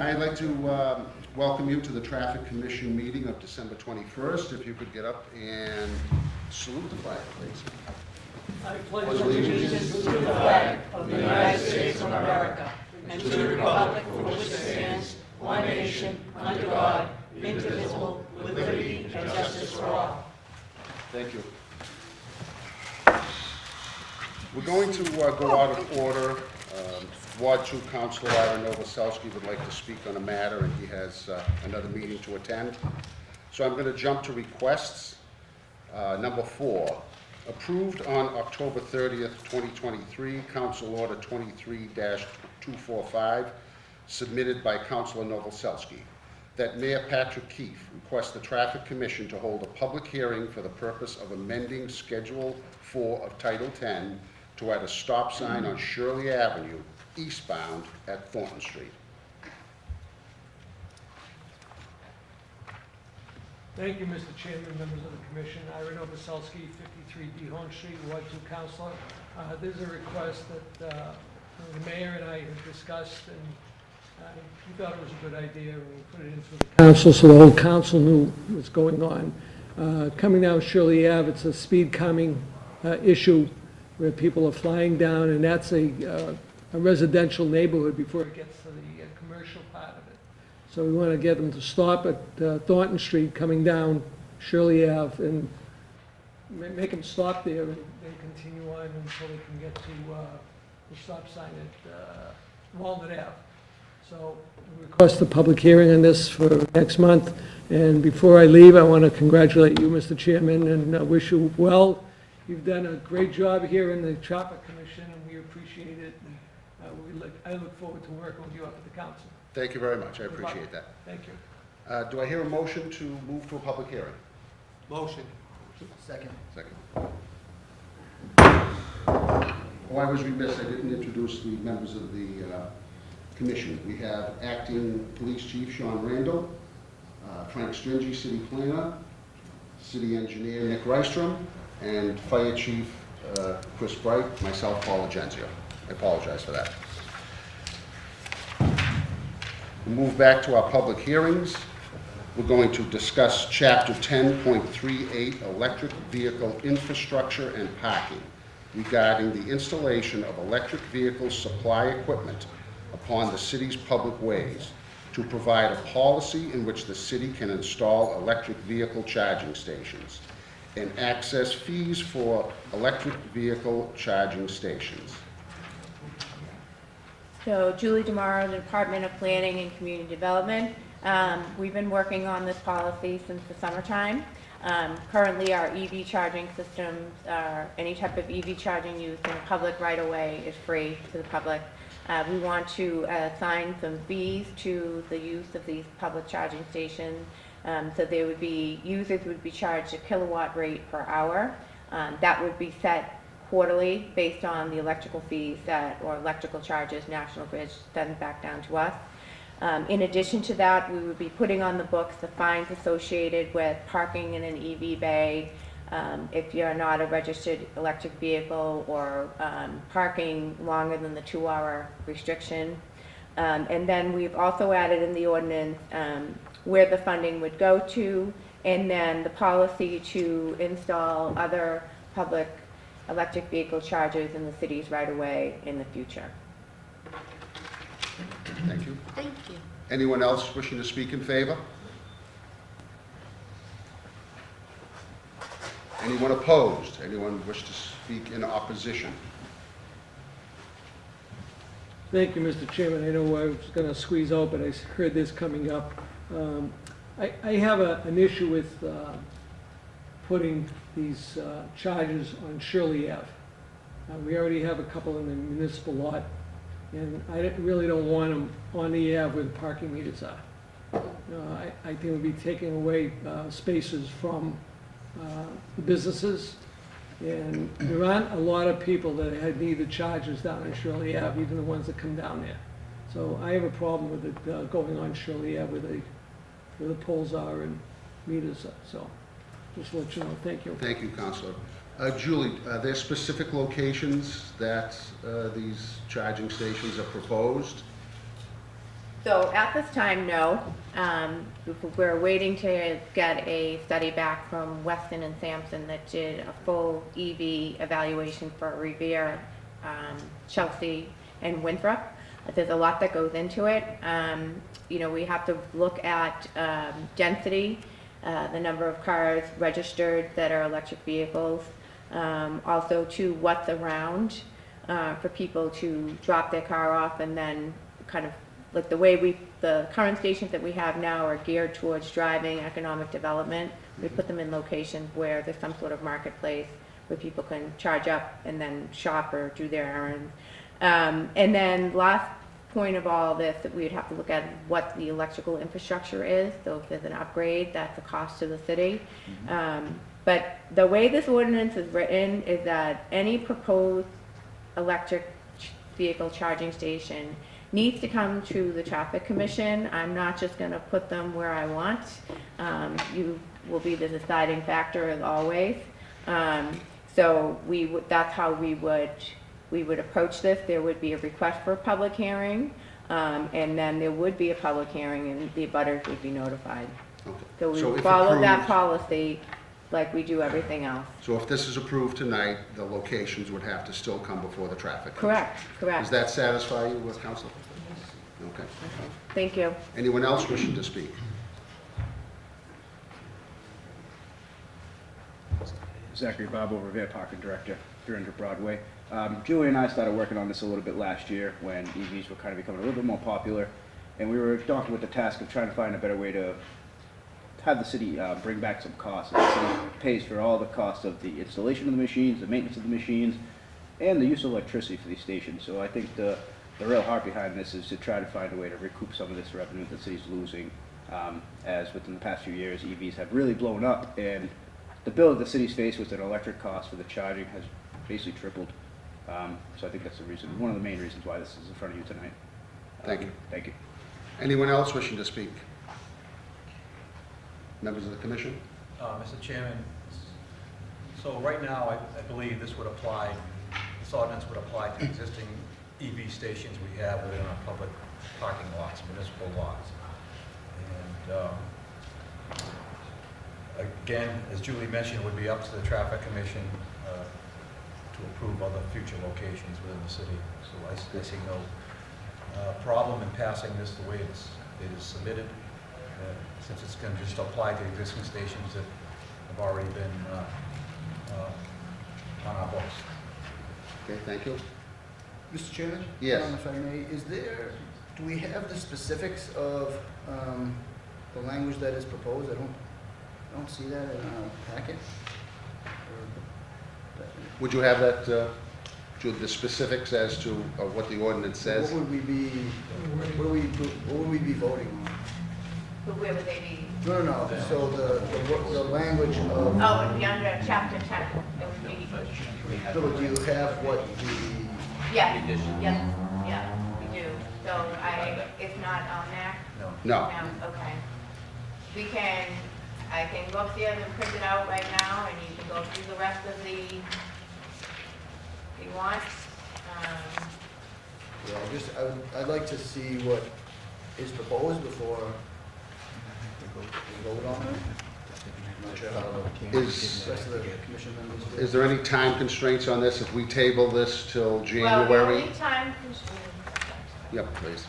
I'd like to welcome you to the Traffic Commission meeting of December 21st. If you could get up and salute the flag, please. I pledge allegiance to the flag of the United States of America and to the republic for which it stands, one nation, under God, indivisible, with liberty and justice for all. Thank you. We're going to go out of order. Ward 2 Councilor Ira Novoselsky would like to speak on a matter, and he has another meeting to attend. So I'm going to jump to requests. Number 4, approved on October 30th, 2023, Council Order 23-245, submitted by Councilor Novoselsky, that Mayor Patrick Keefe requests the Traffic Commission to hold a public hearing for the purpose of amending Schedule 4 of Title 10 to add a stop sign on Shirley Avenue, eastbound at Thornton Street. Thank you, Mr. Chairman, members of the Commission. Ira Novoselsky, 53 D Home Street, Ward 2 Councilor. There's a request that the mayor and I have discussed, and we thought it was a good idea, and we put it into the council so the whole council knew what's going on. Coming down Shirley Ave, it's a speed calming issue where people are flying down, and that's a residential neighborhood before it gets to the commercial part of it. So we want to get them to stop at Thornton Street coming down Shirley Ave and make them stop there and then continue on until they can get to the stop sign at Walnut Ave. So we request a public hearing on this for next month. And before I leave, I want to congratulate you, Mr. Chairman, and wish you well. You've done a great job here in the Traffic Commission, and we appreciate it. And I look forward to working with you up at the council. Thank you very much. I appreciate that. Thank you. Do I hear a motion to move to a public hearing? Motion. Second. Second. Oh, I was remiss. I didn't introduce the members of the commission. We have Acting Police Chief Sean Randall, Frank Stringy, City Planner, City Engineer Nick Rystrom, and Fire Chief Chris Bright, myself, Paul Agenzio. I apologize for that. We'll move back to our public hearings. We're going to discuss Chapter 10.38, Electric Vehicle Infrastructure and Parking, regarding the installation of electric vehicle supply equipment upon the city's public ways, to provide a policy in which the city can install electric vehicle charging stations, and access fees for electric vehicle charging stations. So Julie DeMauro, the Department of Planning and Community Development. We've been working on this policy since the summertime. Currently, our EV charging systems, any type of EV charging used in the public right-of-way is free to the public. We want to assign some fees to the use of these public charging stations. So there would be, users would be charged a kilowatt rate per hour. That would be set quarterly based on the electrical fees or electrical charges National Grid sends back down to us. In addition to that, we would be putting on the books the fines associated with parking in an EV bay, if you're not a registered electric vehicle, or parking longer than the 2-hour restriction. And then we've also added in the ordinance where the funding would go to, and then the policy to install other public electric vehicle chargers in the city's right-of-way in the future. Thank you. Thank you. Anyone else wishing to speak in favor? Anyone opposed? Anyone wish to speak in opposition? Thank you, Mr. Chairman. I know I was going to squeeze out, but I heard this coming up. I have an issue with putting these charges on Shirley Ave. We already have a couple in the municipal lot, and I really don't want them on the Ave where the parking meters are. I think it would be taking away spaces from the businesses, and there aren't a lot of people that need the chargers down in Shirley Ave, even the ones that come down there. So I have a problem with it going on Shirley Ave where the poles are and meters are. So just let you know. Thank you. Thank you, Councilor. Julie, are there specific locations that these charging stations are proposed? So at this time, no. We're waiting to get a study back from Weston and Sampson that did a full EV evaluation for Revere, Chelsea, and Winthrop. There's a lot that goes into it. We have to look at density, the number of cars registered that are electric vehicles, also to what's around for people to drop their car off, and then kind of like the current stations that we have now are geared towards driving economic development. We put them in locations where there's some sort of marketplace where people can charge up and then shop or do their errands. And then last point of all this, that we would have to look at what the electrical infrastructure is. So if there's an upgrade, that's a cost to the city. But the way this ordinance is written is that any proposed electric vehicle charging station needs to come to the traffic commission. I'm not just gonna put them where I want. You will be the deciding factor as always. So that's how we would approach this. There would be a request for a public hearing, and then there would be a public hearing and the abutters would be notified. Okay. So we So would if follow that approved- policy like we do everything else. So if this is approved tonight, the locations would have to still come before the traffic commission. Correct, Does correct. that satisfy you, Council? Okay. Thank you. Anyone else wishing to speak? Zachary Bobo, Revere Parking Director, 300 Broadway. Julie and I started working on this a little bit last year when EVs were kind of becoming a little bit more popular, and we were daunted with the task of trying to find a better way to have the city bring back some costs. The city pays for all the costs of the installation of the machines, the maintenance of the machines, and the use of electricity for these stations. So I think the real heart behind this is to try to find a way to recoup some of this revenue that the city's losing, as within the past few years, EVs have really blown up, and the bill that the city's faced with an electric cost for the charging has basically tripled. So I think that's the reason, one of the main reasons why this is in front of you tonight. Thank you. Thank you. Anyone else wishing to speak? Members of the commission? Mr. Chairman, so right now, I believe this ordinance would apply to existing EV stations we have within our public parking lots, municipal lots. And again, as Julie mentioned, it would be up to the traffic commission to approve other future locations within the city. So I see no problem in passing this the way it is submitted, since it's going to just apply to existing stations that have already been on our books. Okay, thank you. Mr. Chairman? Yes. If I may, do we have the specifics of the language that is proposed? I don't see that in our packet. Would you have that, Julie, the specifics as to what the ordinance says? What would we be voting on? But where would they be? No. So the language of, Oh, it'd be under chapter 10. It would be, Bill, do you have what the, yes, we do. So it's not on there? No. No. No, okay. I can go upstairs and print it out right now, and you can go through the rest of if you want. I'd like to see what is proposed before we vote on it. I'm not sure how the rest of the commission members feel. Is there any time constraints on this if we table this till Well, the January? only time, Yep, please.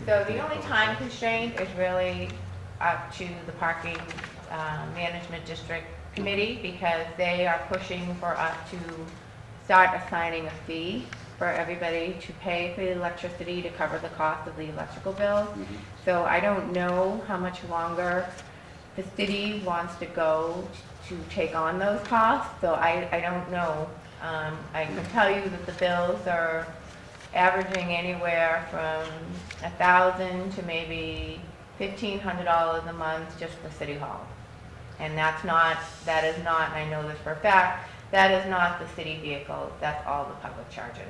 so the only time constraint is really up to the parking management district committee, because they are pushing for us to start assigning a fee for everybody to pay for the electricity to cover the cost of the electrical bill. So I don't know how much longer the city wants to go to take on those costs, so I don't know. I can tell you that the bills are averaging anywhere from $1,000 to maybe $1,500 a month just for City Hall. And that is not, and I know this for a fact, that is not the city vehicles, that's all the public charges.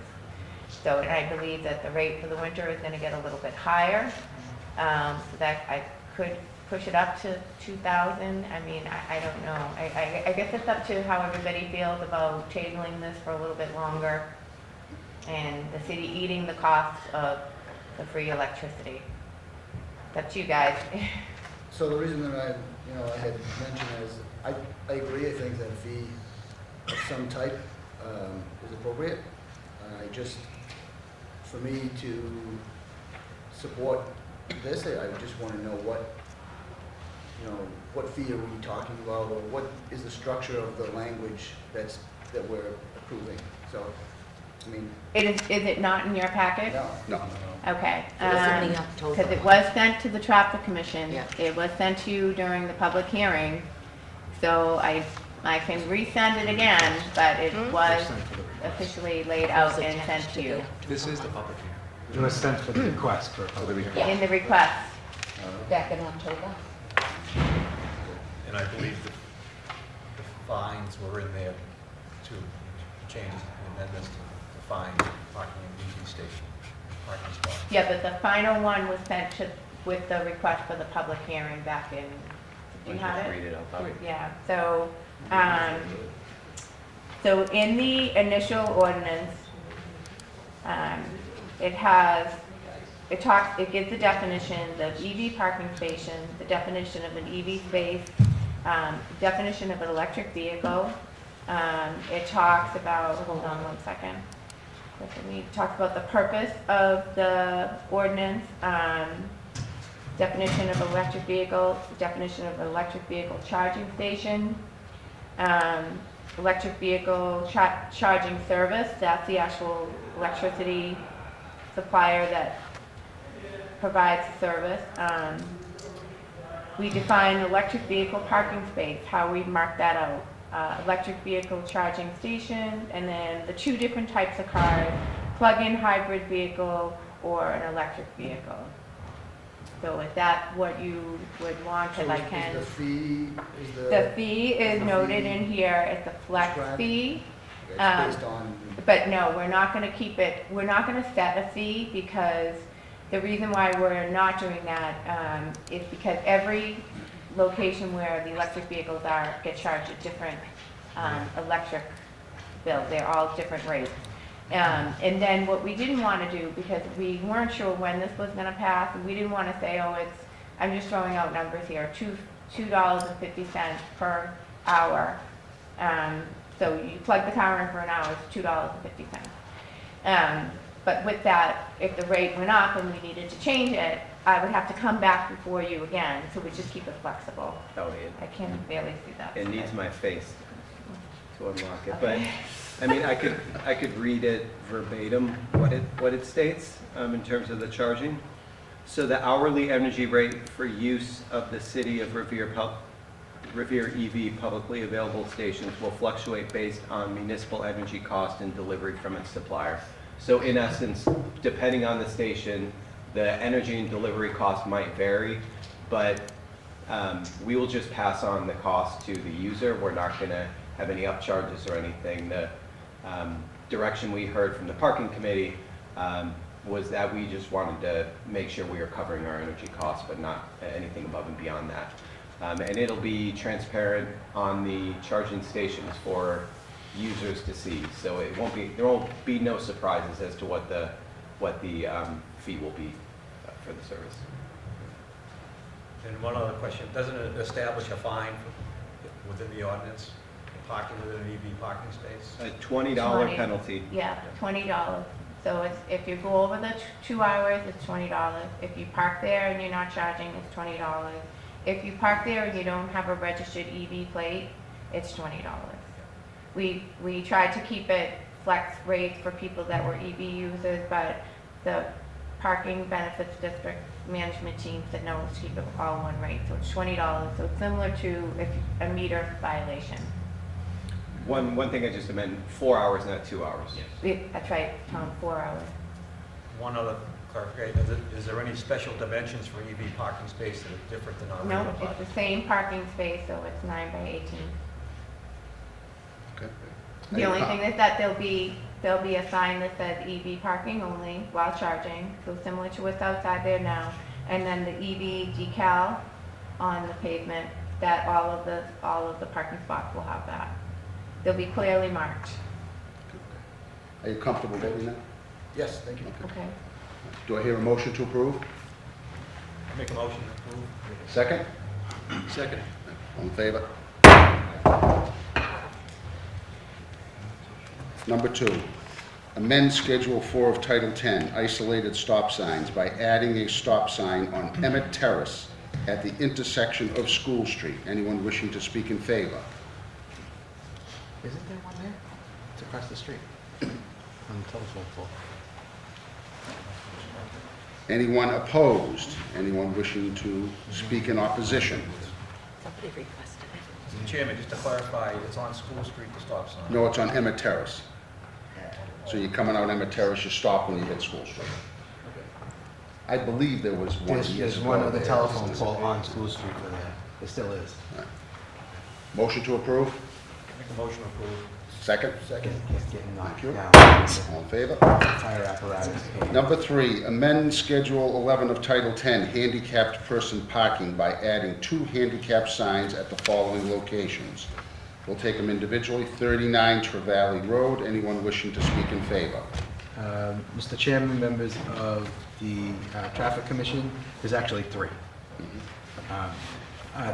So, and I believe that the rate for the winter is gonna get a little bit higher, so that I could push it up to 2,000. I mean, I don't know. I guess it's up to how everybody feels about tabling this for a little bit longer, and the city eating the cost of the free electricity. That's you guys. So the reason that I had mentioned is, I agree, I think that a fee of some type is appropriate. I just, for me to support this, I just want to know what fee are we talking about, or what is the structure of the language that we're approving? So, I mean, Is it not in your packet? no. No. Okay. It was in the October Because it one. was sent to the traffic commission. Yeah. It was sent to you during the public hearing. So I can resend it again, but it was officially laid out and sent to you This is the public hearing. It was sent for the request for a public hearing. Yeah. in the request. Back in October. And I believe the fines were in there to change the amendments to fine parking in EV station, parking spot. Yeah, but the final one was sent to, with the request for the public hearing back in, do you have it? Yeah, so, so in the initial ordinance, it gives the definitions of EV parking station, the definition of an EV space, definition of an electric vehicle. It talks about, hold on one second. It talks about the purpose of the ordinance, definition of electric vehicle, definition of electric vehicle charging station, electric vehicle charging service, that's the actual electricity supplier that provides the service. We define electric vehicle parking space, how we mark that out. Electric vehicle charging station, and then the two different types of cars, plug-in hybrid vehicle or an electric vehicle. So is that what you would want, because I can. Is the fee, The fee is noted in here as the flex Described. fee, it's based on, but no, we're not gonna keep it, we're not gonna set a fee, because the reason why we're not doing that, is because every location where the electric vehicles are, get charged a different, electric bill, they're all different rates. And then what we didn't wanna do, because we weren't sure when this was gonna pass, and we didn't wanna say, oh, I'm just throwing out numbers here, $2.50 per hour. So you plug the car in for an hour, it's $2.50. But with that, if the rate went up and we needed to change it, I would have to come back before you again, so we just keep it flexible. Oh, I can barely see that. it needs my face to unlock it, but, Okay. I mean, I could read it verbatim, what it states, in terms of the charging. So the hourly energy rate for use of the city of Revere EV publicly available stations will fluctuate based on municipal energy cost and delivery from its supplier. So in essence, depending on the station, the energy and delivery cost might vary, but we will just pass on the cost to the user. We're not going to have any upcharges or anything. The direction we heard from the parking committee was that we just wanted to make sure we were covering our energy costs, but not anything above and beyond that. And it'll be transparent on the charging stations for users to see. So there won't be no surprises as to what the fee will be for the service. And one other question, doesn't it establish a fine within the ordinance, for parking within an EV parking space? A $20 $20. penalty. Yeah, $20. So if you go over the 2 hours, it's $20. If you park there and you're not charging, it's $20. If you park there and you don't have a registered EV plate, it's $20. We tried to keep it flex rates for people that were EV users, but the parking benefits district management team said, no, let's keep it all one rate. So it's $20. So it's similar to if a meter violation. One thing I just meant, 4 hours, not 2 hours. That's right, Tom, 4 hours. One other clarification, is there any special dimensions for EV parking space that are different than our No, regular it's parking? the same parking space, so it's 9 by 18. Okay. The only thing is that there'll be a sign that says EV parking only while charging, so similar to what's outside there now. And then the EV decal on the pavement, that all of the parking spots will have that. They'll be clearly marked. Are you comfortable voting that? yes, thank you. Okay. Do I hear a motion to approve? Make a motion to approve. Second? Second. All in favor? Number 2, amend Schedule 4 of Title 10, isolated stop signs, by adding a stop sign on Emmett Terrace at the intersection of School Street. Anyone wishing to speak in favor? Isn't there one there? It's across the street. On the telephone pole. Anyone opposed? Anyone wishing to speak in opposition? Somebody requested it. Mr. Chairman, just to clarify, it's on School Street, the stop sign. No, it's on Emmett Terrace. So you're coming out Emmett Terrace, you stop when you hit School Street. I believe there was one years There's ago one on the there. telephone pole on School Street for that. There still is. Motion to approve? Make a motion to approve. Second? Second. It's getting knocked Thank you. down. All in favor? Fire apparatus. Number 3, amend Schedule 11 of Title 10, handicapped person parking, by adding 2 handicap signs at the following locations. We'll take them individually. 39 Trevally Road. Anyone wishing to speak in favor? Mr. Chairman, members of the Traffic Commission, there's actually 3.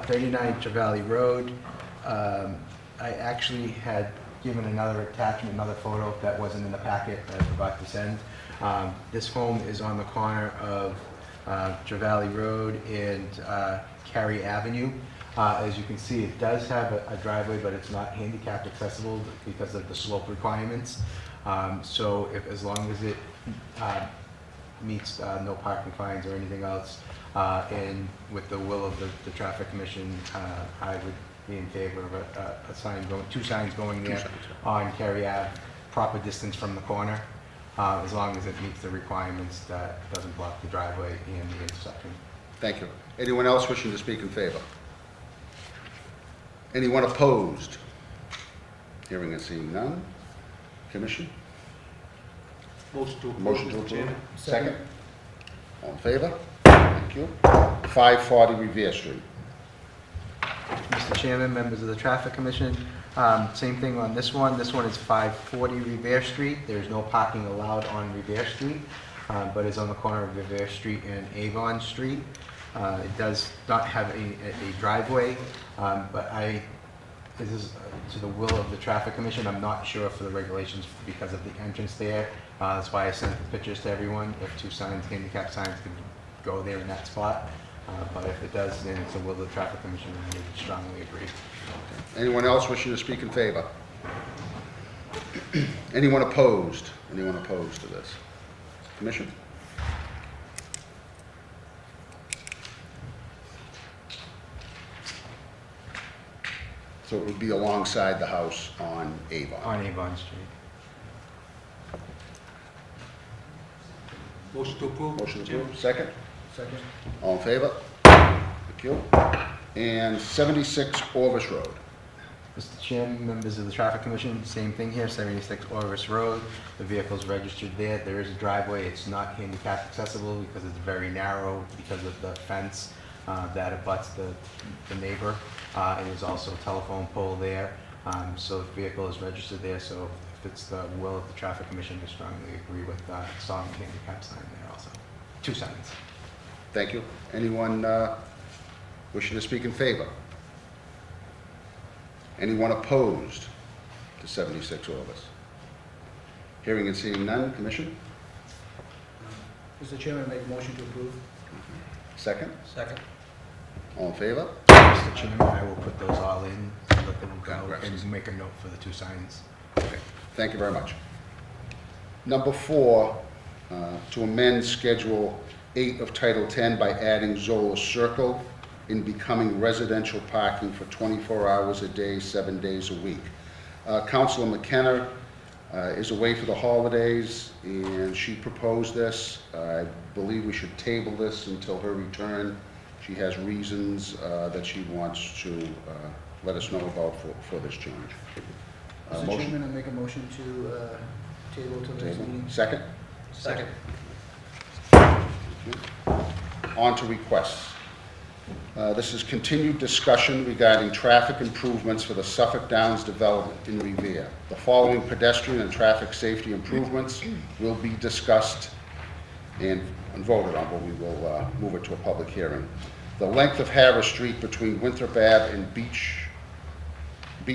39 Trevally Road, I actually had given another attachment, another photo that wasn't in the packet that I forgot to send. This home is on the corner of Trevally Road and Cary Avenue. As you can see, it does have a driveway, but it's not handicapped accessible because of the slope requirements. So as long as it meets no parking fines or anything else, and with the will of the Traffic Commission, I would be in favor of a sign going, 2 signs going there on Cary Ave, proper distance from the corner, as long as it meets the requirements that doesn't block the driveway and the intersection. Thank you. Anyone else wishing to speak in favor? Anyone opposed? Hearing and seeing none. Commission? Motion to approve. Motion to Mr. approve. Chairman. Second? All in favor? Thank you. 540 Revere Street. Mr. Chairman, members of the Traffic Commission, same thing on this one. This one is 540 Revere Street. There's no parking allowed on Revere Street, but it's on the corner of Revere Street and Avon Street. It does not have a driveway, but this is to the will of the Traffic Commission. I'm not sure for the regulations because of the entrance there. That's why I sent the pictures to everyone. If 2 signs, handicap signs, could go there in that spot. But if it does, then it's the will of the Traffic Commission, and I would strongly agree. Anyone else wishing to speak in favor? Anyone opposed? Anyone opposed to this? Commission? So it would be alongside the house on Avon. On Avon Street. Motion to approve. Motion approved. Second? Second. All in favor? Thank you. And 76 Orvis Road. Mr. Chairman, members of the Traffic Commission, same thing here, 76 Orvis Road. The vehicle's registered there. There is a driveway. It's not handicap accessible because it's very narrow because of the fence that abuts the neighbor. And there's also a telephone pole there. So the vehicle is registered there, so if it's the will of the Traffic Commission, I strongly agree with installing a handicap sign there also. 2 signs. Thank you. Anyone wishing to speak in favor? Anyone opposed to 76 Orvis? Hearing and seeing none. Commission? Mr. Chairman, make a motion to approve. Second? Second. All in favor? Mr. Chairman, I will put those all in, so let them go, Congrats. and make a note for the 2 signs. Okay. Thank you very much. Number 4, to amend Schedule 8 of Title 10 by adding Zola Circle in becoming residential parking for 24 hours a day, 7 days a week. Councilor McKenna is away for the holidays, and she proposed this. I believe we should table this until her return. She has reasons that she wants to let us know about for this change. Mr. Motion? Chairman, I make a motion to table to the next Table. meeting. Second? Second. On to requests. This is continued discussion regarding traffic improvements for the Suffolk Downs development in Revere. The following pedestrian and traffic safety improvements will be discussed and voted on, but we will move it to a public hearing. The length of Harris Street between Winthrop Ave and Beach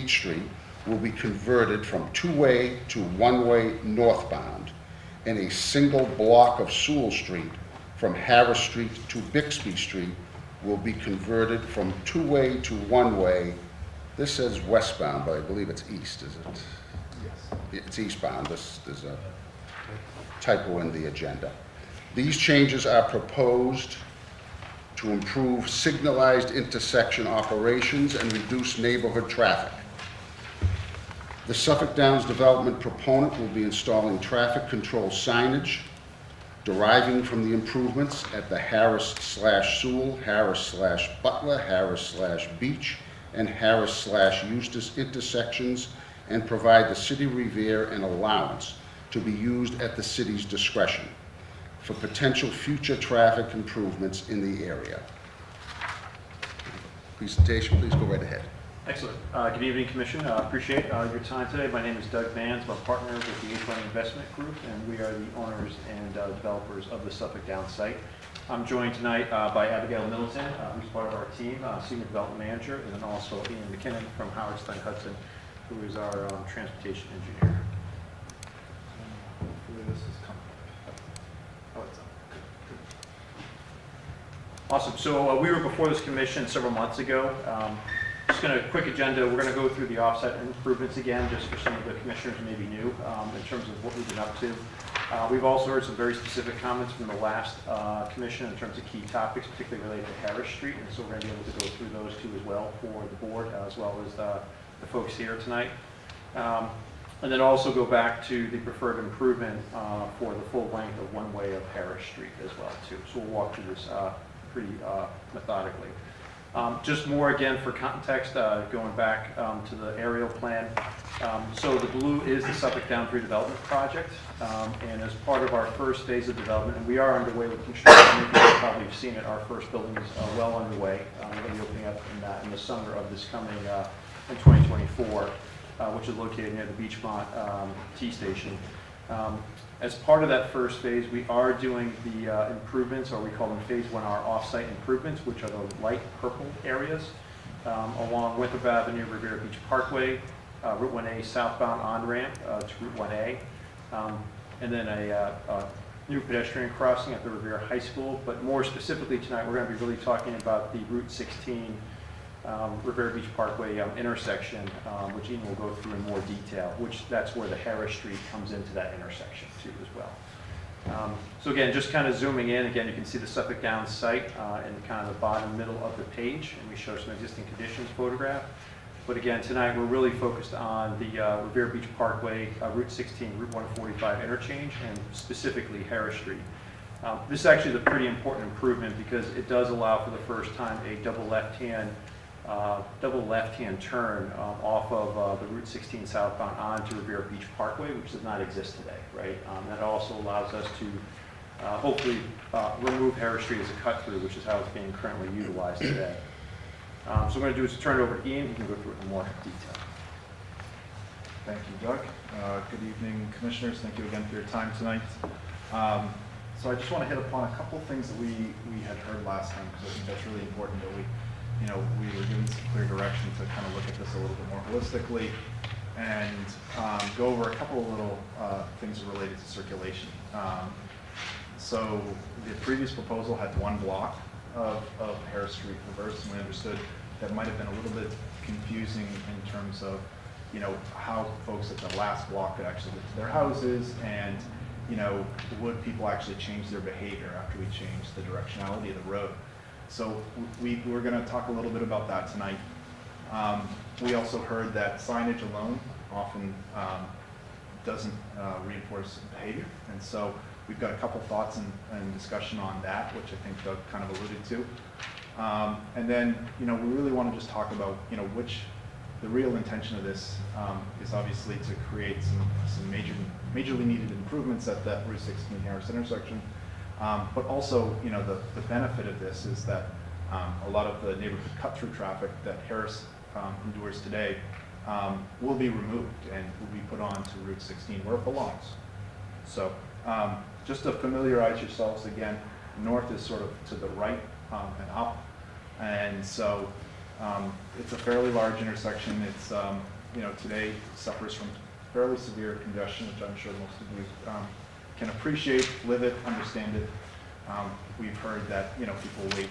Street will be converted from two-way to one-way northbound, and a single block of Sewell Street from Harris Street to Bixby Street will be converted from two-way to one-way. This says westbound, but I believe it's east, is it? Yes. It's eastbound. There's a typo in the agenda. These changes are proposed to improve signalized intersection operations and reduce neighborhood traffic. The Suffolk Downs development proponent will be installing traffic control signage deriving from the improvements at the Harris/Sewell, Harris/Butler, Harris/Beach, and Harris/Eustis intersections, and provide the City Revere an allowance to be used at the city's discretion for potential future traffic improvements in the area. Presentation, please go right ahead. Excellent. Good evening, Commission. Appreciate your time today. My name is Doug Vans. I'm a partner with the H1 Investment Group, and we are the owners and developers of the Suffolk Downs site. I'm joined tonight by Abigail Middleton, who's part of our team, Senior Development Manager, and then also Ian McKinnon from Howard Stein Hudson, who is our transportation engineer. Hopefully this is coming. Oh, it's up. Good. Awesome. So we were before this commission several months ago. Just going to quick agenda. We're going to go through the offset improvements again, just for some of the commissioners who may be new in terms of what we've been up to. We've also heard some very specific comments from the last commission in terms of key topics, particularly related to Harris Street, and so we're going to be able to go through those two as well for the board, as well as the folks here tonight. And then also go back to the preferred improvement for the full length of one way of Harris Street as well too. So we'll walk through this pretty methodically. Just more again for context, going back to the aerial plan. So the blue is the Suffolk Downs redevelopment project, and as part of our first phase of development, and we are underway with construction. You probably have seen it. Our first building is well underway. We're going to be opening up in the summer of this coming in 2024, which is located near the Beachmont T station. As part of that first phase, we are doing the improvements, or we call them Phase 1R off-site improvements, which are the light purple areas along Winthrop Avenue, Revere Beach Parkway, Route 1A southbound on-ramp to Route 1A, and then a new pedestrian crossing at the Revere High School. But more specifically tonight, we're going to be really talking about the Route 16 Revere Beach Parkway intersection, which Ian will go through in more detail, that's where the Harris Street comes into that intersection too as well. So again, just kind of zooming in, again, you can see the Suffolk Downs site in kind of the bottom middle of the page, and we show some existing conditions photograph. But again, tonight we're really focused on the Revere Beach Parkway, Route 16, Route 145 interchange, and specifically Harris Street. This actually is a pretty important improvement because it does allow for the first time a double left-hand turn off of the Route 16 southbound onto Revere Beach Parkway, which does not exist today, right? That also allows us to hopefully remove Harris Street as a cut-through, which is how it's being currently utilized today. So what I'm going to do is turn it over to Ian. He can go through it in more detail. Thank you, Doug. Good evening, commissioners. Thank you again for your time tonight. So I just want to hit upon a couple things that we had heard last time, because I think that's really important that we were given some clear direction to kind of look at this a little bit more holistically and go over a couple of little things related to circulation. So the previous proposal had one block of Harris Street reversed, and we understood that might have been a little bit confusing in terms of, how folks at the last block could actually get to their houses, and, would people actually change their behavior after we changed the directionality of the road. So we're going to talk a little bit about that tonight. We also heard that signage alone often doesn't reinforce behavior, and so we've got a couple thoughts and discussion on that, which I think Doug kind of alluded to. And then, we really want to just talk about, which the real intention of this is obviously to create some majorly needed improvements at that Route 16 Harris intersection. But also, the benefit of this is that a lot of the neighborhood cut-through traffic that Harris endures today will be removed and will be put on to Route 16 where it belongs. So Just to familiarize yourselves again, north is sort of to the right and up. And so it's a fairly large intersection. It's, today suffers from fairly severe congestion, which I'm sure most of you can appreciate, live it, understand it. We've heard that, people wait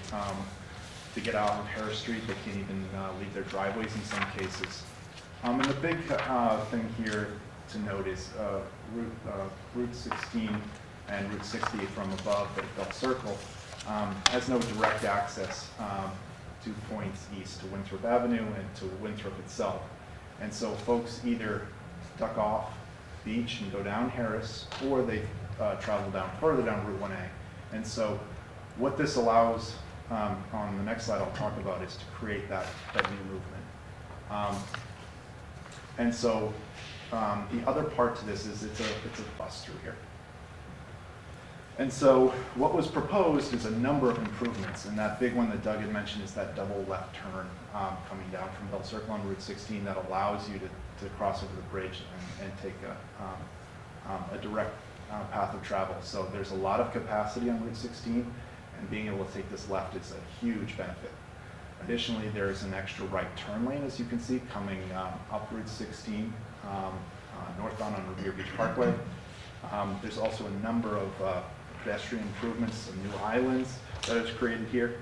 to get out on Harris Street. They can't even leave their driveways in some cases. And the big thing here to note is Route 16 and Route 60 from above at Bell Circle has no direct access to points east to Winthrop Avenue and to Winthrop itself. And so folks either duck off Beach and go down Harris, or they travel down further down Route 1A. And so what this allows, on the next slide I'll talk about, is to create that new movement. And so the other part to this is it's a bus through here. And so what was proposed is a number of improvements, and that big one that Doug had mentioned is that double left turn coming down from Bell Circle on Route 16 that allows you to cross over the bridge and take a direct path of travel. So there's a lot of capacity on Route 16, and being able to take this left is a huge benefit. Additionally, there's an extra right turn lane, as you can see, coming up Route 16, northbound on Revere Beach Parkway. There's also a number of pedestrian improvements, some new islands that is created here.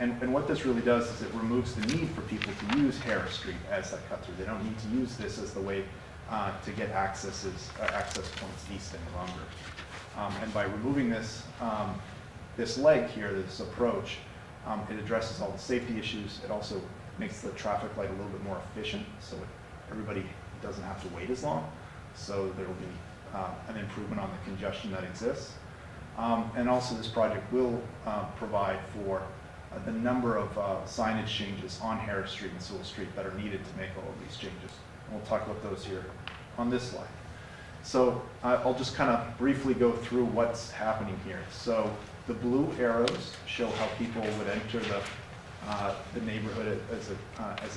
And what this really does is it removes the need for people to use Harris Street as that cut through. They don't need to use this as the way to get access points east any longer. And by removing this, this leg here, this approach, it addresses all the safety issues. It also makes the traffic light a little bit more efficient, so everybody doesn't have to wait as long. So there will be an improvement on the congestion that exists. And also this project will provide for the number of signage changes on Harris Street and Sewell Street that are needed to make all of these changes. And we'll talk about those here on this slide. So I'll just kind of briefly go through what's happening here. So the blue arrows show how people would enter the neighborhood as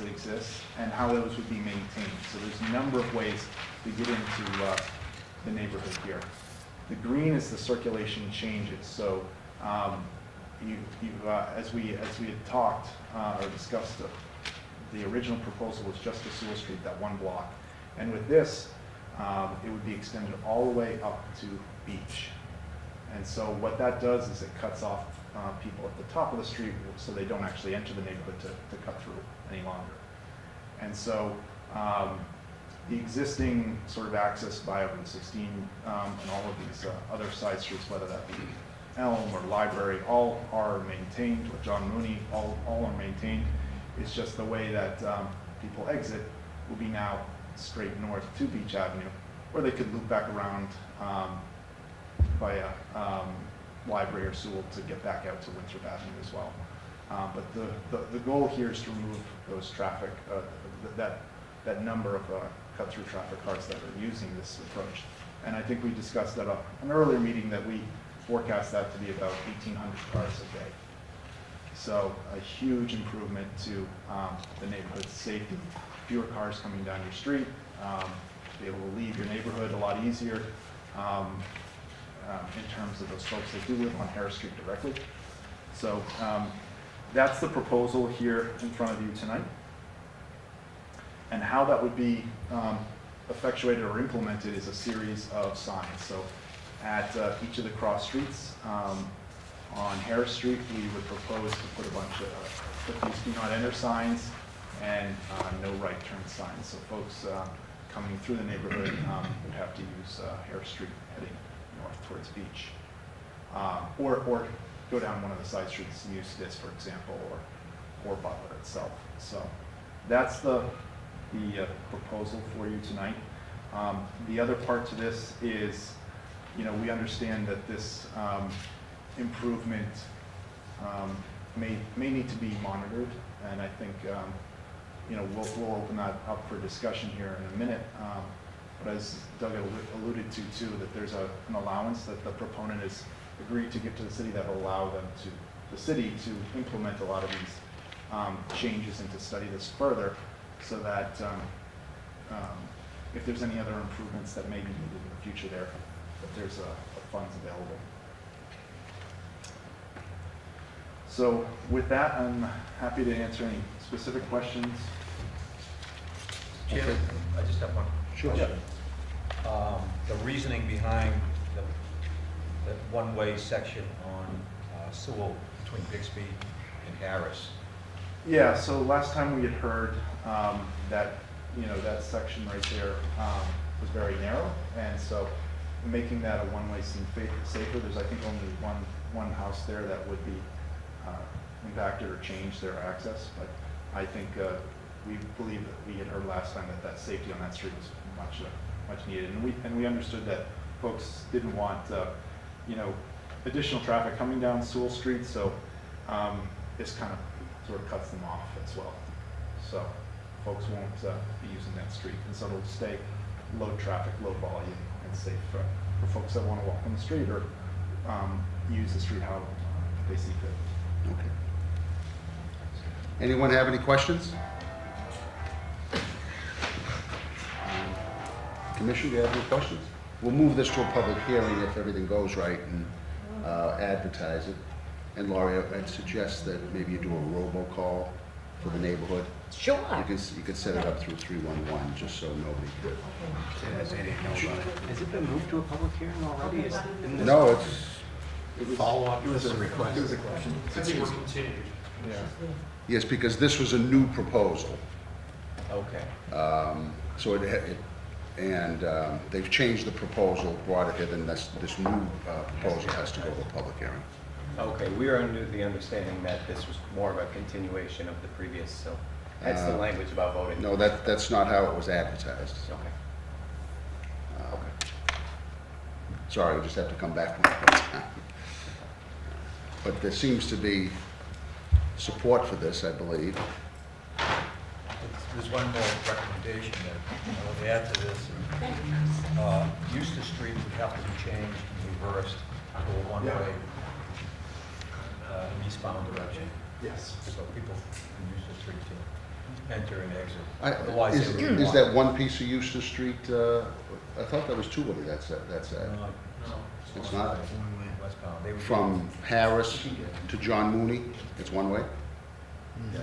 it exists and how those would be maintained. So there's a number of ways to get into the neighborhood here. The green is the circulation changes. So as we had talked or discussed, the original proposal was just to Sewell Street, that one block. And with this, it would be extended all the way up to Beach. And so what that does is it cuts off people at the top of the street so they don't actually enter the neighborhood to cut through any longer. And so the existing sort of access via Route 16 and all of these other side streets, whether that be Elm or Library, all are maintained, or John Mooney, all are maintained. It's just the way that people exit will be now straight north to Beach Avenue, or they could loop back around via Library or Sewell to get back out to Winthrop Avenue as well. But the goal here is to remove those traffic, that number of cut-through traffic cars that are using this approach. And I think we discussed that at an earlier meeting that we forecast that to be about 1,800 cars a day. So a huge improvement to the neighborhood's safety, fewer cars coming down your street, be able to leave your neighborhood a lot easier in terms of those folks that do live on Harris Street directly. So that's the proposal here in front of you tonight. And how that would be effectuated or implemented is a series of signs. So at each of the cross streets on Harris Street, we would propose to put a bunch of "Please do not enter" signs and "No right turn" signs. So folks coming through the neighborhood would have to use Harris Street heading north towards Beach, or go down one of the side streets and use this, for example, or Butler itself. So that's the proposal for you tonight. The other part to this is, we understand that this improvement may need to be monitored, and I think we'll open that up for discussion here in a minute. But as Doug alluded to too, that there's an allowance that the proponent has agreed to give to the city that will allow the city to implement a lot of these changes and to study this further, so that if there's any other improvements that may be needed in the future there, that there's funds available. So with that, I'm happy to answer any specific questions. Chairman, I just have one Sure. question. The reasoning behind the one-way section on Sewell between Bixby and Harris. Yeah, so last time we had heard that, that section right there was very narrow, and so making that a one-way seemed safer. There's, I think, only one house there that would be impacted or change their access, but I think we believe that we had heard last time that safety on that street was much needed, and we understood that folks didn't want additional traffic coming down Sewell Street, so this kind of sort of cuts them off as well. So folks won't be using that street, and so it'll stay low traffic, low volume, and safe for folks that want to walk on the street or use the street how they see fit. Okay. Anyone have any questions? Commission, do you have any questions? We'll move this to a public hearing if everything goes right and advertise it. And Laurie, I'd suggest that maybe you do a robocall for the neighborhood. Sure. You could set it up through 311, just so nobody could. Has it been moved to a public hearing already? No, it's, Follow-up, it was a request. It was a question. Yeah. yes, because this was a new proposal. Okay. So they've changed the proposal, brought it here, then this new proposal has to go to a public hearing. Okay, we were under the understanding that this was more of a continuation of the previous, so that's the language about voting. No, that's not how it was advertised. Okay. Sorry, we just have to come back one more time. But there seems to be support for this, I believe. There's one more recommendation that I would add to this. Eustis Street would have to be changed and reversed to a one-way eastbound direction. Yes. So people can use the street to enter and exit. Otherwise, Is they would is that one piece of Eustis Street, I thought that was two-way, that's it. No, It's not? westbound. They would- From Harris to John Mooney, it's one way? Yeah.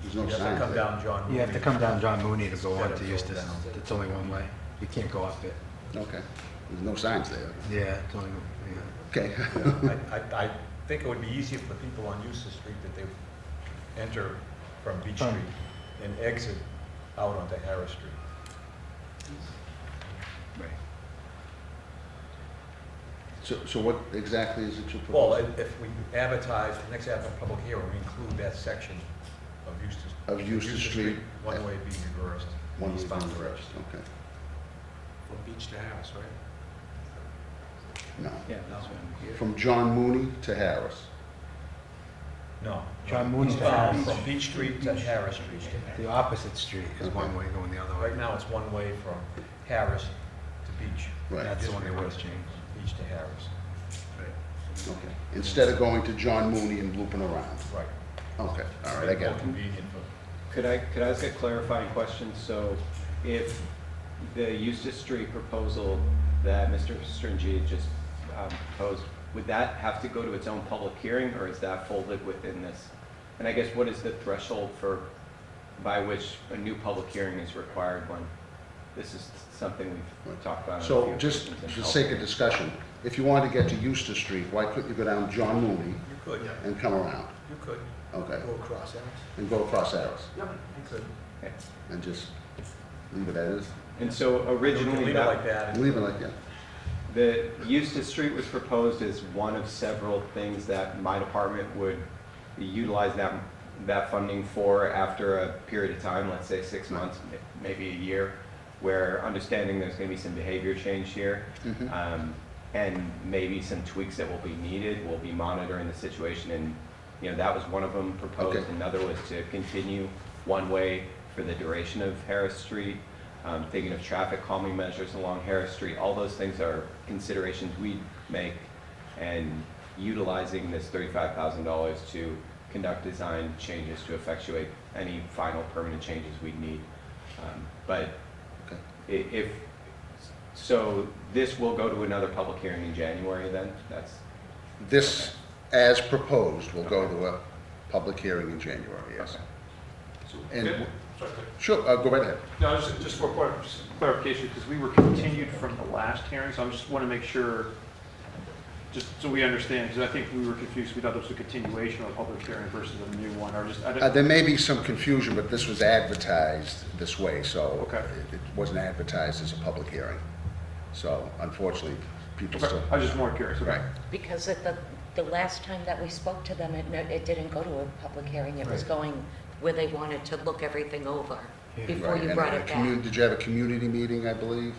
There's no You have to sign come there. down John Mooney. You have to come down John Mooney to go on Instead to of Eustis. going down. It's only one way. You can't go up it. Okay, there's no signs there. Yeah, it's only, yeah. Okay. I think it would be easier for the people on Eustis Street that they enter from Beach From- Street and exit out onto Harris Street. Right. So what exactly is it you're Well, proposing? if we advertise, the next public hearing, we include that section of Eustis. Of Eustis Street. One way being reversed, One way eastbound being direction. Okay, From beach to house, right? no. Yeah, that's one. From John Mooney to Harris. No. John Mooney to Eastbound Harris. From Beach Street to Harris Street. The opposite street is one way going the other way. Right now, it's one way from Harris to Beach. Right. That's the one they District want to was change. Beach to Harris. Okay. Instead of going to John Mooney and looping around. Right. Okay, all right, I get More it. convenient for Could I ask a clarifying question? So if the Eustis Street proposal that Mr. Stringy just proposed, would that have to go to its own public hearing, or is that folded within this? And I guess what is the threshold by which a new public hearing is required when this is something we've talked about on a So few just occasions in for the health? sake of discussion, if you wanted to get to Eustis Street, why couldn't you go down John Mooney You could, and come around? you could. Okay, Go across that. and go across Harris Yep, you could. Okay. and just leave it as is? And so originally Leave it like that. Leave it like that? the Eustis Street was proposed as one of several things that my department would utilize that funding for after a period of time, let's say 6 months, maybe a year, where understanding there's going to be some behavior change here, Mhm. and maybe some tweaks that will be needed. We'll be monitoring the situation, and that was one of them proposed. Okay. Another was to continue one way for the duration of Harris Street. Thinking of traffic calming measures along Harris Street. All those things are considerations we make, and utilizing this $35,000 to conduct design changes to effectuate any final permanent changes we need. But Okay. if So this will go to another public hearing in January then? That's, This, as proposed, will go to a public hearing in January, yes. And, Okay. Sorry, go ahead. sure, go right ahead. No, just for clarification, because we were continued from the last hearing, so I just want to make sure, just so we understand, because I think we were confused, we thought this was a continuation of a public hearing versus a new one, or just, I don't. There may be some confusion, but this was advertised this way, so Okay. it wasn't advertised as a public hearing. So unfortunately, people Okay, still. I was just more curious. Okay. Right. Because at the last time that we spoke to them, it didn't go to a public hearing. It was going where they wanted to look everything over before Right, you and brought a it commu- back. Did you have a community meeting, I believe?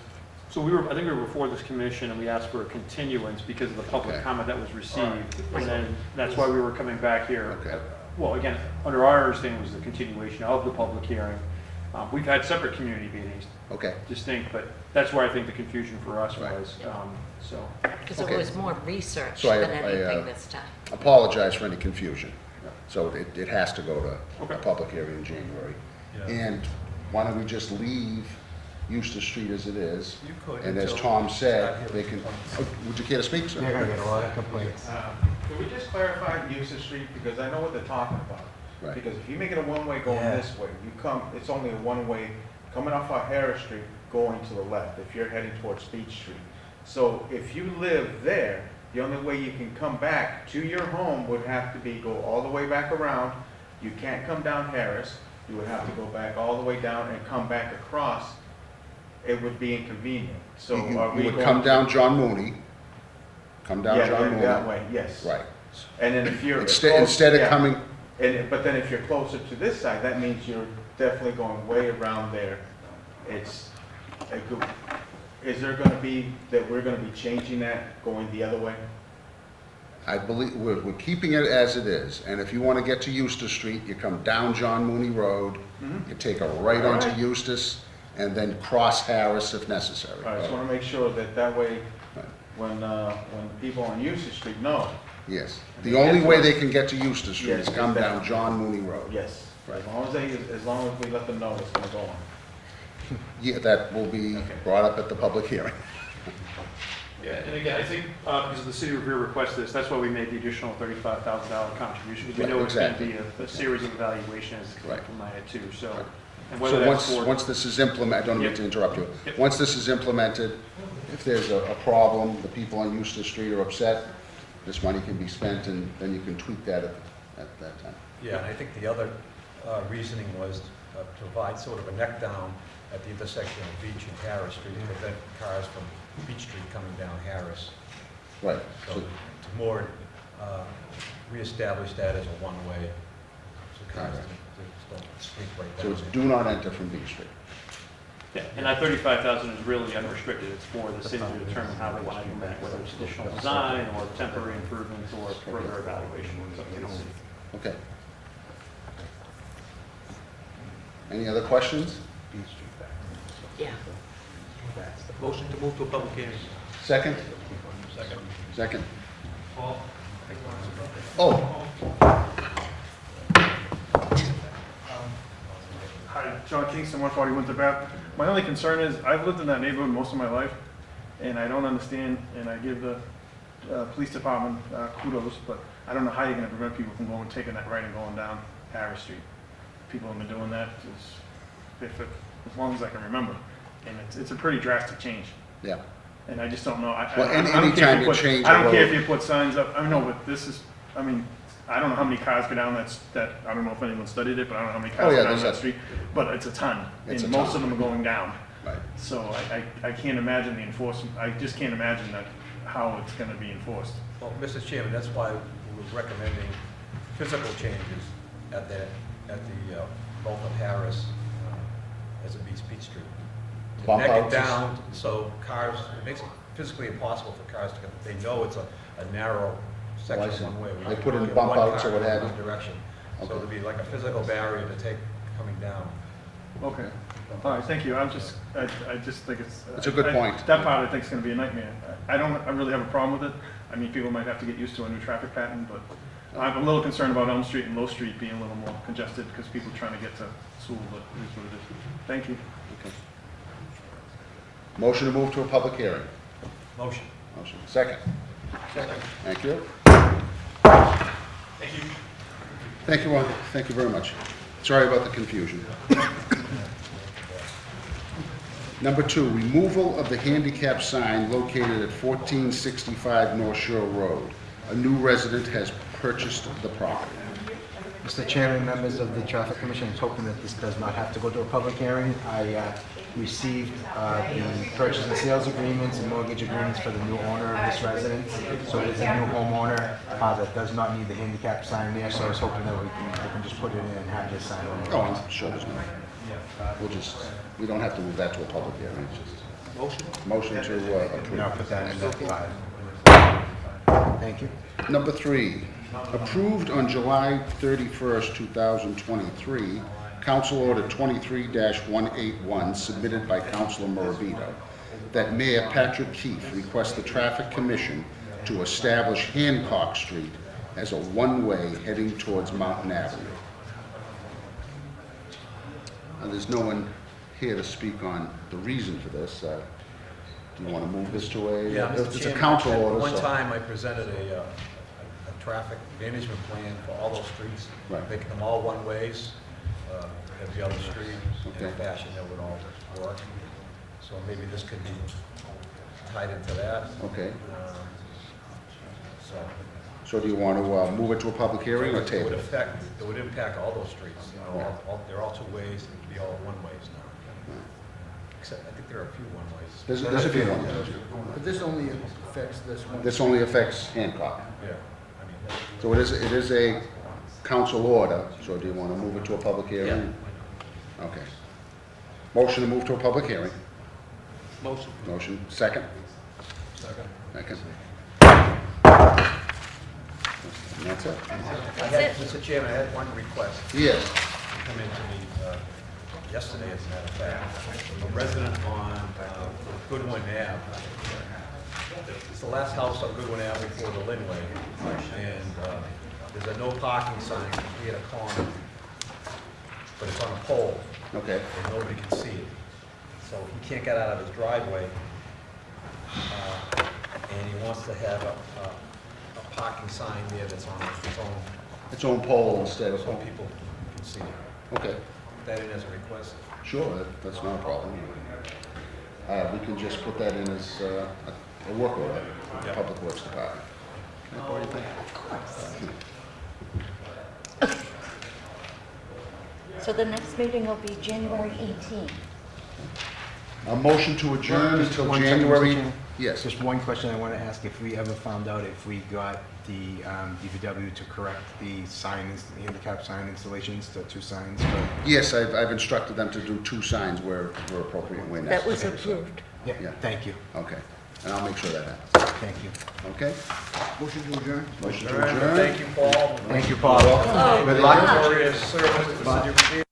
So I think we were before this commission, and we asked for a continuance because of the public Okay. comment that was received. And then that's why we were coming back here. Okay. Well, again, under our understanding was the continuation of the public hearing. We've had separate community meetings, Okay, distinct, but that's where I think the confusion for us Right. was, so. Because it Okay. was more research So I- than I, anything this time. apologize for any confusion. So it has to go to Okay. a public hearing in January. Yeah. And why don't we just leave Eustace Street as it is? You could And as until Tom it's said, not they here. can, would you care to speak, sir? They're gonna get a lot of complaints. Can we just clarify Eustace Street, because I know what they're talking about. Right. Because if you make it a one-way going Yeah. this way, it's only a one-way coming off of Harris Street going to the left, if you're heading towards Beach Street. So if you live there, the only way you can come back to your home would have to be go all the way back around. You can't come down Harris, you would have to go back all the way down and come back across. It would be inconvenient, so You are we would going? come down John Mooney, come down Yeah, John Mooney. that way, yes. Right. And then if you're. Instead of yeah. coming, But then if you're closer to this side, that means you're definitely going way around there. Is there gonna be, that we're gonna be changing that, going the other way? I believe, we're keeping it as it is, and if you want to get to Eustace Street, you come down John Mooney Road, you take a right onto Alright. Eustace, and then cross Harris if necessary. I just wanna make sure that way, Right. when people on Eustace Street know, Yes. The only way they can get to Eustace Street is Yes, come is that- down John Mooney Road. yes. Right. As long as we let them know it's gonna go on. Yeah, that will be brought up at the public hearing. Yeah, and again, I think, because the city of Revere requested this, that's why we made the additional $35,000 contribution, because we Right, know it's going to exactly. be a series of evaluations Right. implemented too, so. Right. And whether So that's for. once this is implemented, I don't mean Yep. to interrupt you. Yep. Once this is implemented, if there's a problem, the people on Eustace Street are upset, this money can be spent, and then you can tweak that at that time. Yeah, and I think the other reasoning was to provide sort of a neck down at the intersection of Beach and Harris Street to prevent cars from Beach Street coming down Harris. Right. So So to more reestablish that as a one-way, so cars Alright. don't sneak right So down it's there. do not enter from Beach Street. Yeah, and that 35,000 is really unrestricted, it's for the city to determine how they want to implement, it, whether it's additional design, or temporary improvements, or further evaluation, it's up to the city. Okay. Any other questions? Yeah. Motion to move to a public hearing. Second? Second. Second. Oh, Hi, John Kingston, 140 Winter Ave. My only concern is, I've lived in that neighborhood most of my life, and I don't understand, and I give the police department kudos, but I don't know how you're gonna prevent people from going, taking that right and going down Harris Street. People have been doing that as long as I can remember, and it's a pretty drastic change. yeah. And I just don't know. Well, I don't care if anytime you put- change I a don't care if road- you put signs up. I know, but this is, I mean, I don't know how many cars go down that, I don't know if anyone studied it, but I don't know how many Oh, cars yeah, go down there's that a- street. But it's a ton. It's And a most ton. of them are going down. Right. So I can't imagine the enforcement, I just can't imagine how it's gonna be enforced. Well, Mr. Chairman, that's why we were recommending physical changes at the both of Harris as it beats Beach Street. To Bump neck it outs. down so cars, it makes it physically impossible for cars to come, they know it's a narrow I section see. one way. We They put in get bump one outs car or what in have one you? direction. So Okay. it'd be like a physical barrier to take coming down. Okay. All right, thank you. I just think it's. It's a good point. That part I think is gonna be a nightmare. I really have a problem with it. I mean, people might have to get used to a new traffic pattern, but I'm a little concerned about Elm Street and Low Street being a little more congested because people trying to get to Sewell, but it is what it is. Thank you. Okay. Motion to move to a public hearing. Motion. Motion. Second. Second. Thank you. Thank you, thank you very much. Sorry about the confusion. Number 2, removal of the handicap sign located at 1465 North Shore Road. A new resident has purchased the property. Mr. Chairman, members of the Traffic Commission, I'm hoping that this does not have to go to a public hearing. I received the purchase and sales agreements and mortgage agreements for the new owner of this residence. So it is a new homeowner that does not need the handicap sign there, so I was hoping that we can just put it in and have this sign on. Oh, I'm sure there's no. We don't have to move that to a public hearing, it's just. Motion to approve. I'll put that in that file. Thank you. Number 3, approved on July 31st, 2023, Council Order 23-181, submitted by Councilor Morabito, that Mayor Patrick Keefe requests the Traffic Commission to establish Hancock Street as a one-way heading towards Mountain Avenue. Now, there's no one here to speak on the reason for this. Do you want to move this to a? Yeah, Mr. It's a Chairman, council at order. one so- time, I presented a traffic management plan for all those streets, Right. making them all one-ways, every other street, in a Okay. fashion that would all work. So maybe this could be tied into that. Okay, So so do you want to move it to a public hearing or it table would it? affect, it would impact all those streets, you know, they're all two ways, it would be all one-ways now. Except, I think there are a few one-ways. There's a few ones. But this only affects this one. This only affects Hancock. Yeah, I mean, So it is a council order, so do you want to move it to a public hearing? Okay. Motion to move to a public hearing. Motion. Motion, second? Second. Second. And that's it? Mr. Chairman, I had one request. Yes. Come in to me yesterday, as a matter of fact, a resident on Goodwin Ave. It's the last house on Goodwin Ave before the Linway, and there's a no parking sign near the corner, but it's on a pole, Okay. and nobody can see it. So he can't get out of his driveway, and he wants to have a parking sign there that's on Its own pole instead of, so people can see it. okay. Put that in as a request. Sure, that's not a problem. We can just put that in as a work order, Yeah. Public Works Department. What do you think? So the next meeting will be January 18th. A motion to adjourn Just until 1 second, Mr. January? Chairman. Yes. Just one question I want to ask, if we ever found out if we got the DPW to correct the signs, the handicap sign installations, the 2 signs? Yes, I've instructed them to do 2 signs where appropriate and where That was necessary. approved. Yeah. Thank you, Okay, and I'll make sure that happens. thank you. Okay? Motion to adjourn? Motion All to right, adjourn? thank you, Paul. Thank you, Paul. Welcome. Good luck. Glorious service to the city of Virginia.